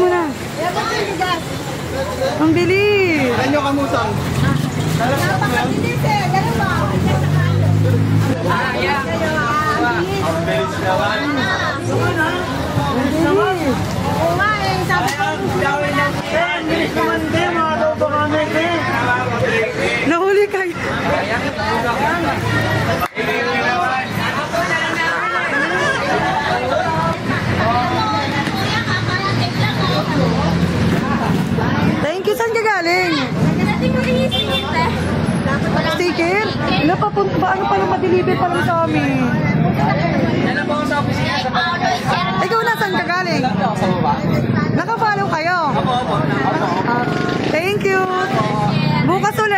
mo na. Ang bilis. Ano kamusang? Napakabilis eh. Ganun ba? Ang bilis naman. Oo nga eh. Sabi ko. Nahuli kayo. Thank you. Saan ka galing? Sticker? Wala pa po. Paano palang ma-deliver pa lang sa amin? Ikaw na, saan ka galing? Naka-follow kayo? Thank you. Bukas ulit.